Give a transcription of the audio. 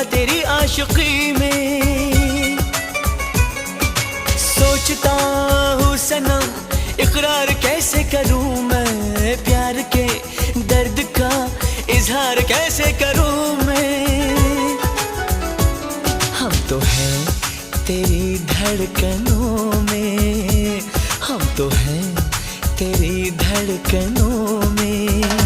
तेरी आशिकी में। सोचता हूँ सनम इकरार कैसे करूँ मैं, प्यार के दर्द का इजहार कैसे करूँ मैं। हम तो हैं तेरी धड़कनों में, हम तो हैं तेरी धड़कनों में।